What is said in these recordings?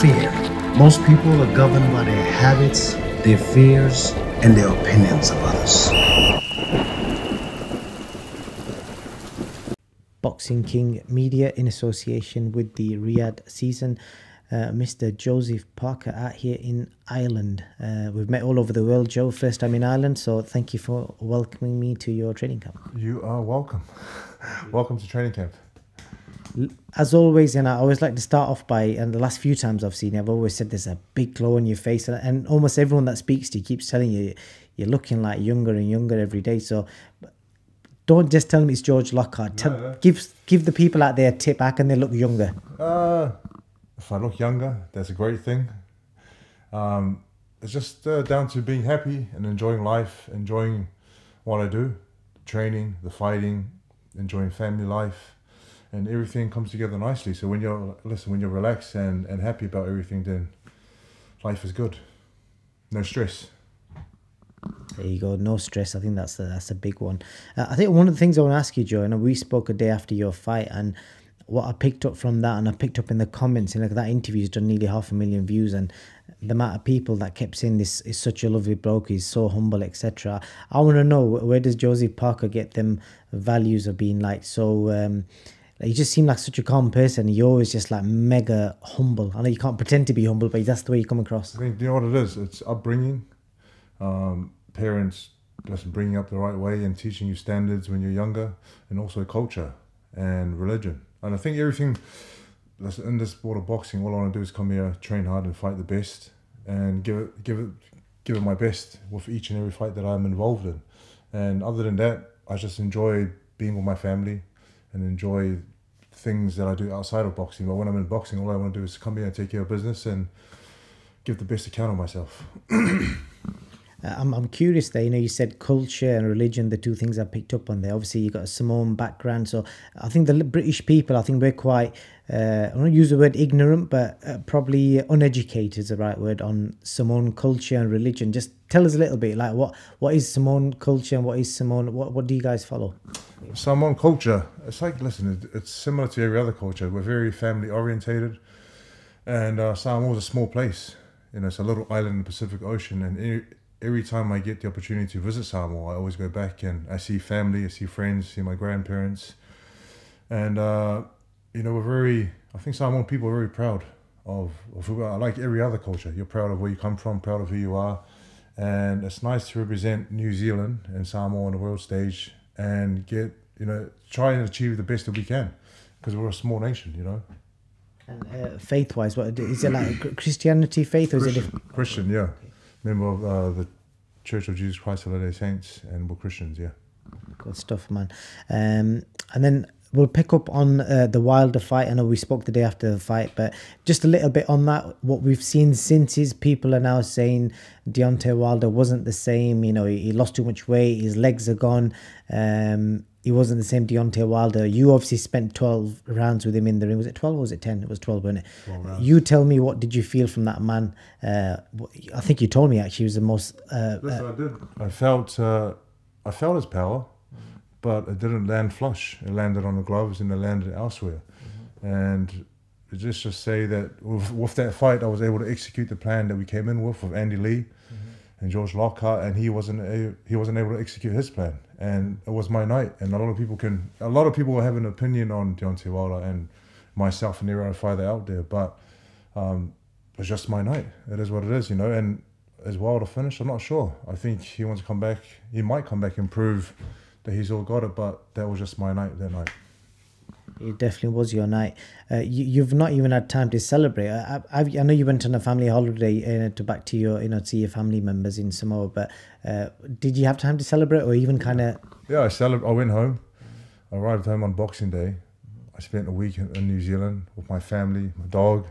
Fear. Most people are governed by their habits, their fears, and their opinions of others. Boxing King Media, in association with the Riyadh season, Mr. Joseph Parker out here in Ireland. We've met all over the world, Joe. First time in Ireland, so thank you for welcoming me to your training camp. You are welcome. Welcome to training camp. As always, and I always like to start off by, and the last few times I've seen you, I've always said there's a big glow on your face, and almost everyone that speaks to you keeps telling you you're looking like younger and younger every day. So don't just tell me it's George Lockhart. Give the people out there a tip. How can they look younger? If I look younger, that's a great thing. It's just down to being happy and enjoying life, enjoying what I do, training, the fighting, enjoying family life, and everything comes together nicely. So when you're relaxed and happy about everything, then life is good. No stress. There you go, no stress. I think that's a big one. I think one of the things I want to ask you, Joe, and we spoke a day after your fight, and what I picked up from that, and I picked up in the comments, and like that interview's done nearly 500,000 views, and the amount of people that kept saying this is such a lovely bloke, he's so humble, etc. I want to know, where does Joseph Parker get them values of being like so? You just seem like such a calm person. You're always just like mega humble. I know you can't pretend to be humble, but that's the way you come across. I think, you know what it is? It's upbringing. Parents bringing you up the right way and teaching you standards when you're younger, and also culture and religion. And I think everything that's in this sport of boxing, all I want to do is come here, train hard and fight the best, and give it my best with each and every fight that I'm involved in. And other than that, I just enjoy being with my family and enjoy things that I do outside of boxing. But when I'm in boxing, all I want to do is come here and take care of business and give the best account of myself. I'm curious there, you said culture and religion, the two things I picked up on there. Obviously, you've got a Samoan background, so I think the British people, I think we're quite, I don't use the word ignorant, but probably uneducated is the right word on Samoan culture and religion. Just tell us a little bit, like what is Samoan culture and what is Samoan, what do you guys follow? Samoan culture, it's like, listen, it's similar to every other culture. We're very family orientated, and Samoa is a small place. It's a little island in the Pacific Ocean, and every time I get the opportunity to visit Samoa, I always go back and I see family, I see friends, see my grandparents. And, I think Samoan people are very proud of like every other culture. You're proud of where you come from, proud of who you are. And it's nice to represent New Zealand and Samoa on the world stage and try and achieve the best that we can, because we're a small nation, And faith-wise, what is it, like Christianity faith, or is it Christian, yeah. Member of the Church of Jesus Christ of Latter-day Saints, and we're Christians, yeah. Good stuff, man. And then we'll pick up on the Wilder fight. I know we spoke the day after the fight, but just a little bit on that. What we've seen since is people are now saying Deontay Wilder wasn't the same. He lost too much weight. His legs are gone. He wasn't the same Deontay Wilder. You obviously spent 12 rounds with him in the ring. Was it 12 or was it 10? It was 12, wasn't it? 12 rounds. You tell me, what did you feel from that man? I think you told me actually he was the most... That's what I did. I felt his power, but it didn't land flush. It landed on the gloves and it landed elsewhere. And just to say that with that fight, I was able to execute the plan that we came in with Andy Lee and George Lockhart, and he wasn't able to execute his plan. And it was my night. And a lot of people will have an opinion on Deontay Wilder and myself and every other fighter out there, but it's just my night. It is what it is, And is Wilder finished? I'm not sure. I think he wants to come back. He might come back and prove that he's all got it, but that was just my night that night. It definitely was your night. You've not even had time to celebrate. I know you went on a family holiday back to your, to see your family members in Samoa, but did you have time to celebrate, or even kind of? Yeah, I went home. I arrived home on Boxing Day. I spent a week in New Zealand with my family, my dog.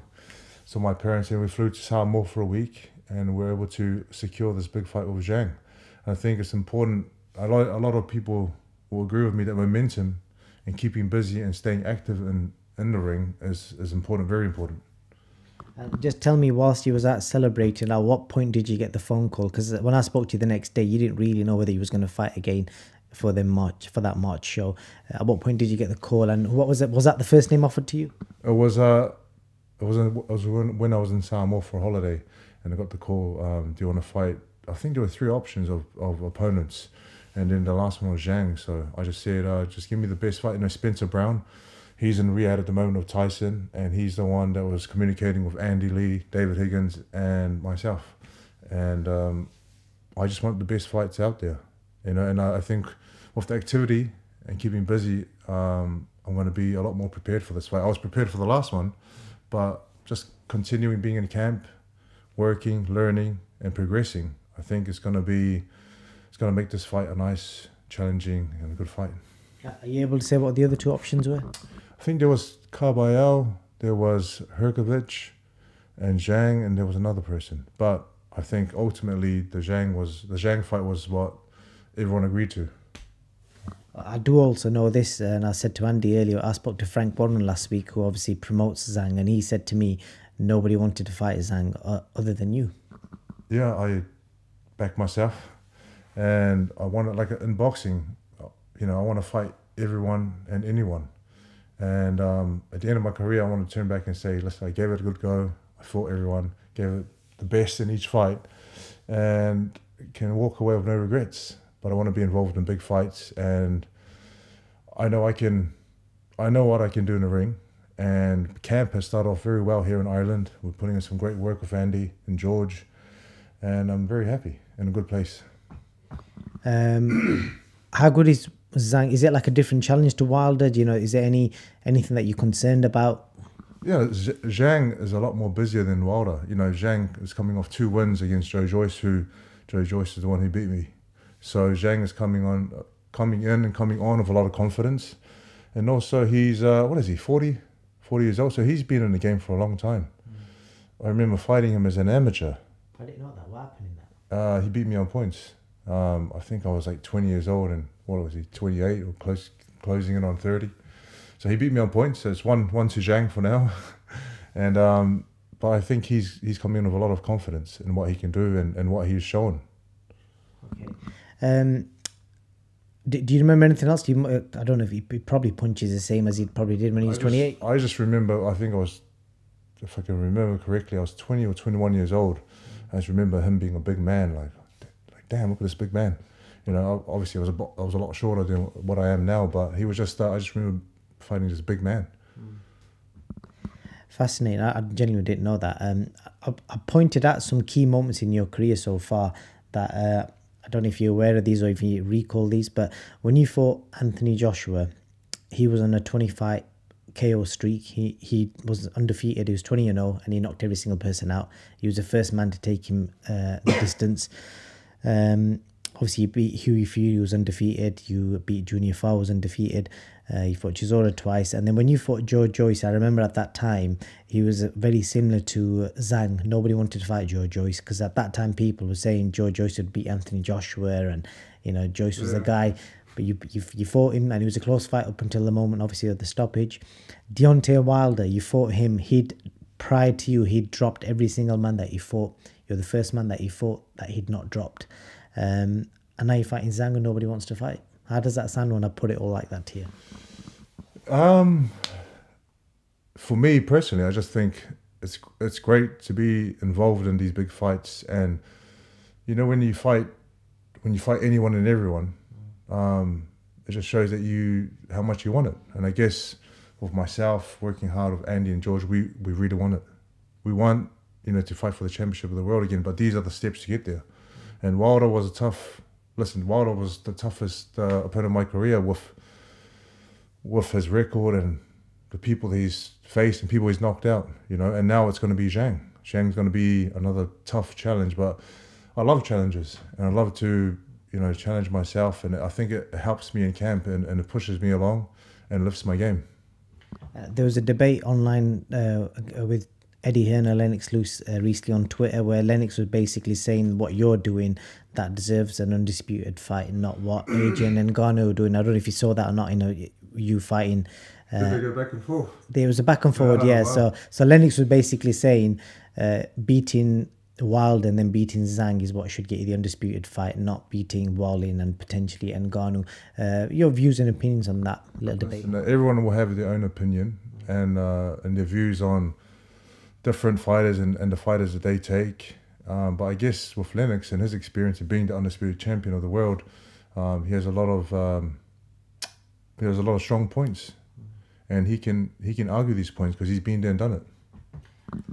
So my parents, and we flew to Samoa for a week, and we were able to secure this big fight with Zhang. And I think it's important. A lot of people will agree with me that momentum and keeping busy and staying active in the ring is important, very important. Just tell me, whilst you was out celebrating, at what point did you get the phone call? Because when I spoke to you the next day, you didn't really know whether you was going to fight again for that March show. At what point did you get the call, and what was it? Was that the first name offered to you? It was when I was in Samoa for a holiday, and I got the call. Do you want to fight? I think there were 3 options of opponents, and then the last one was Zhang. So I just said, just give me the best fight. You know, Spencer Brown, he's in Riyadh at the moment of Tyson, and he's the one that was communicating with Andy Lee, David Higgins, and myself. And I just want the best fights out there, you know. And I think with the activity and keeping busy, I'm going to be a lot more prepared for this fight. I was prepared for the last one, but just continuing being in camp, working, learning, and progressing, I think it's going to make this fight a nice, challenging, and a good fight. Are you able to say what the other 2 options were? I think there was Carbayel, there was Herkovich, and Zhang, and there was another person. But I think ultimately the Zhang fight was what everyone agreed to. I do also know this, and I said to Andy earlier, I spoke to Frank Warren last week, who obviously promotes Zhang, and he said to me, nobody wanted to fight Zhang other than you. Yeah, I back myself, and I want to, like in boxing, you know, I want to fight everyone and anyone. And at the end of my career, I want to turn back and say, listen, I gave it a good go. I fought everyone, gave it the best in each fight, and can walk away with no regrets. But I want to be involved in big fights, and I know what I can do in the ring. And camp has started off very well here in Ireland. We're putting in some great work with Andy and George, and I'm very happy, in a good place. How good is Zhang? Is it like a different challenge to Wilder? Do you know, is there anything that you're concerned about? Yeah, Zhang is a lot more busier than Wilder. You know, Zhang is coming off 2 wins against Joe Joyce, Joe Joyce is the one who beat me. So Zhang is coming in and coming on with a lot of confidence. And also he's, 40 years old. So he's been in the game for a long time. I remember fighting him as an amateur. I didn't know that. What happened in that? He beat me on points. I think I was like 20 years old, and what was he, 28 or closing in on 30. So he beat me on points. So it's one to Zhang for now. And but I think he's coming in with a lot of confidence in what he can do and what he's shown. Okay. Do you remember anything else? I don't know if he probably punches the same as he probably did when he was 28. I just remember, I think I was, if I can remember correctly, I was 20 or 21 years old. I just remember him being a big man, like damn, look at this big man. You know, obviously I was a lot shorter than what I am now, but he was just, I just remember fighting this big man. Fascinating. I genuinely didn't know that. I pointed out some key moments in your career so far that I don't know if you're aware of these or if you recall these, but when you fought Anthony Joshua, he was on a 20-fight KO streak. He was undefeated. He was 20-0, and he knocked every single person out. He was the first man to take him the distance. Obviously, you beat Hughie Fury, who was undefeated. You beat Junior Fa, was undefeated. You fought Chisora twice. And then when you fought Joe Joyce, I remember at that time, he was very similar to Zhang. Nobody wanted to fight Joe Joyce because at that time, people were saying Joe Joyce would beat Anthony Joshua and, you know, Joyce was the guy. But you fought him, and it was a close fight up until the moment, obviously, of the stoppage. Deontay Wilder, you fought him. Prior to you, he'd dropped every single man that he fought. You're the first man that he fought that he'd not dropped. And now you're fighting Zhang and nobody wants to fight. How does that sound when I put it all like that to you? For me personally, I just think it's great to be involved in these big fights. And, you know, when you fight anyone and everyone, it just shows that how much you want it. And I guess with myself working hard with Andy and George, we really want it. We want, you know, to fight for the championship of the world again, but these are the steps to get there. And Wilder was Wilder was the toughest opponent of my career with his record and the people that he's faced and people he's knocked out, you know. And now it's going to be Zhang. Zhang's going to be another tough challenge, but I love challenges and I love to, you know, challenge myself, and I think it helps me in camp and it pushes me along and lifts my game. There was a debate online with Eddie Hearn and Lennox Lewis recently on Twitter, where Lennox was basically saying what you're doing that deserves an undisputed fight, and not what Adrian and Ngannou are doing. I don't know if you saw that or not. You know, you fighting. Did they go back and forth? There was a back and forward, yeah. Wow. So Lennox was basically saying beating Wilder and then beating Zhang is what should get you the undisputed fight, not beating Wallin and potentially Ngannou. Your views and opinions on that little debate? Everyone will have their own opinion and their views on different fighters and the fighters that they take. But I guess with Lennox and his experience of being the undisputed champion of the world, he has a lot of strong points, and he can argue these points because he's been there and done it.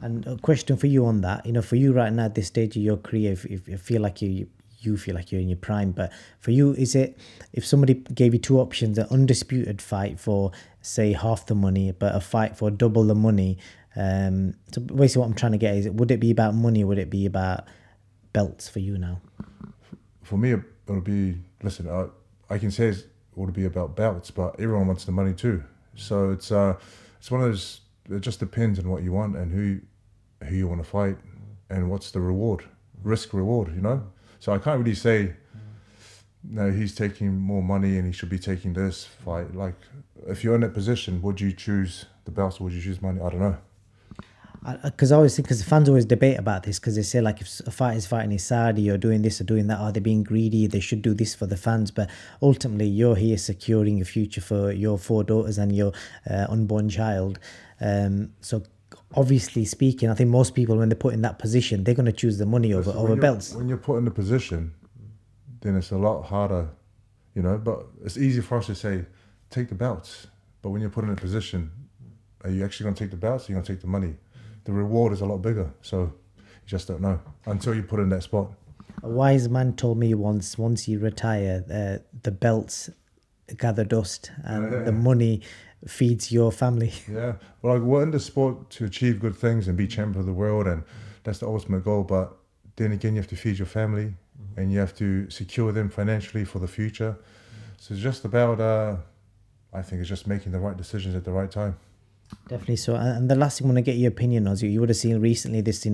And a question for you on that, for you right now at this stage of your career, if you feel like you feel like you're in your prime, but for you, is it, if somebody gave you two options, an undisputed fight for say half the money, but a fight for double the money, so basically what I'm trying to get is, would it be about money or would it be about belts for you now? For me, it'll be, listen, I can say it would be about belts, but everyone wants the money too. So it's one of those, it just depends on what you want and who you want to fight and what's the reward, risk reward, So I can't really say, no, he's taking more money and he should be taking this fight. Like, if you're in that position, would you choose the belts or would you choose money? I don't know. Because I always think, because the fans always debate about this, because they say, like, if a fighter's fighting in Saudi or doing this or doing that, are they being greedy? They should do this for the fans. But ultimately, you're here securing a future for your 4 daughters and your unborn child. So obviously speaking, I think most people, when they're put in that position, they're going to choose the money over belts. When you're put in the position, then it's a lot harder, but it's easy for us to say, take the belts. But when you're put in a position, are you actually going to take the belts or are you going to take the money? The reward is a lot bigger, so you just don't know until you put in that spot. A wise man told me once you retire, the belts gather dust and the money feeds your family. Yeah, well, we're in the sport to achieve good things and be champion of the world, and that's the ultimate goal. But then again, you have to feed your family and you have to secure them financially for the future. So it's just about, I think it's just making the right decisions at the right time. Definitely so. And the last thing I want to get your opinion on, you would have seen recently this,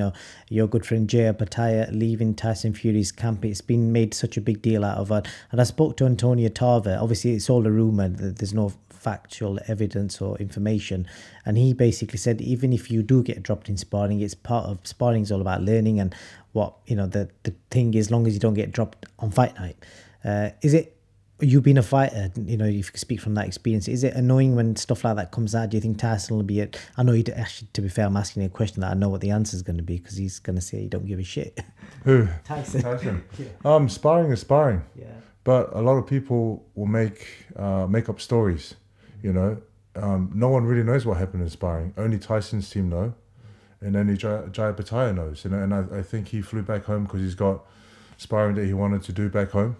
your good friend Jai Opetaia leaving Tyson Fury's camp. It's been made such a big deal out of it. And I spoke to Antonio Tarver. Obviously, it's all a rumour. There's no factual evidence or information. And he basically said, even if you do get dropped in sparring, it's part of sparring is all about learning. And what, the thing is, as long as you don't get dropped on fight night. Is it, you being a fighter, if you could speak from that experience, is it annoying when stuff like that comes out? Do you think Tyson will be I know actually, to be fair, I'm asking you a question that I know what the answer is going to be, because he's going to say you don't give a shit. Who? Tyson. Yeah. Sparring is sparring. Yeah. But a lot of people will make up stories, no one really knows what happened in sparring. Only Tyson's team know, and only Jai Opetaia knows. And I think he flew back home because he's got sparring that he wanted to do back home.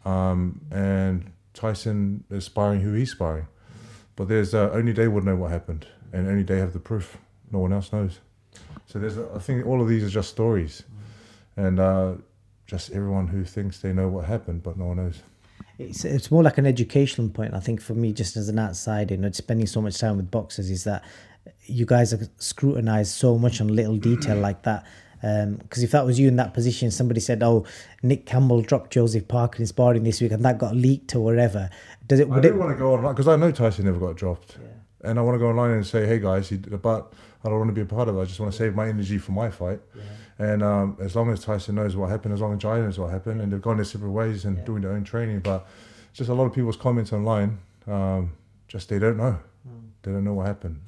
And Tyson is sparring who he's sparring, but there's only they would know what happened, and only they have the proof. No one else knows. So I think all of these are just stories, and just everyone who thinks they know what happened, but no one knows. It's more like an educational point, I think, for me, just as an outsider, spending so much time with boxers, is that you guys are scrutinized so much on little detail like that. Because if that was you in that position, somebody said, "Oh, Nick Campbell dropped Joseph Parker in sparring this week," and that got leaked or whatever. I don't want to go online because I know Tyson never got dropped, and I want to go online and say, "Hey guys," but I don't want to be a part of it. I just want to save my energy for my fight. And as long as Tyson knows what happened, as long as Jai knows what happened, and they've gone their separate ways and doing their own training, but just a lot of people's comments online, just they don't know. They don't know what happened.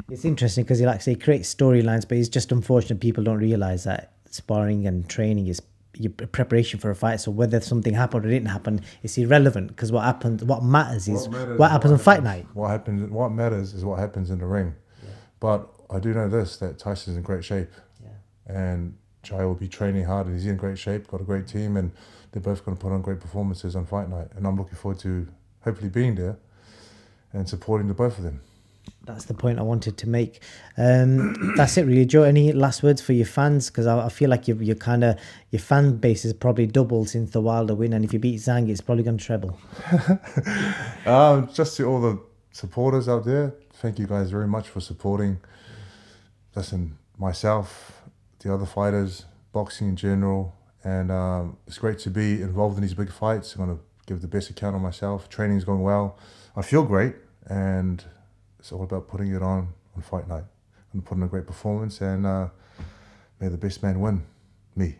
It's interesting because he creates storylines, but it's just unfortunate people don't realise that sparring and training is your preparation for a fight. So whether something happened or didn't happen, it's irrelevant, because what matters is what happens on fight night. What matters is what happens in the ring. Yeah. But I do know this, that Tyson's in great shape. Yeah. And Jai will be training hard, and he's in great shape, got a great team, and they're both going to put on great performances on fight night. And I'm looking forward to hopefully being there and supporting the both of them. That's the point I wanted to make. That's it really, Joe. Any last words for your fans? Because I feel like your fan base is probably doubled since the Wilder win, and if you beat Zhang, it's probably going to treble. Just to all the supporters out there, thank you guys very much for supporting. Listen, myself, the other fighters, boxing in general, and it's great to be involved in these big fights. I'm going to give the best account of myself. Training's going well. I feel great, and it's all about putting it on fight night and putting a great performance, and may the best man win, me.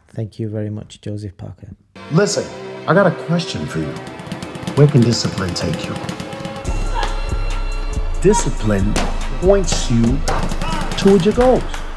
Thank you very much, Joseph Parker. Listen, I got a question for you. Where can discipline take you? Discipline points you towards your goals.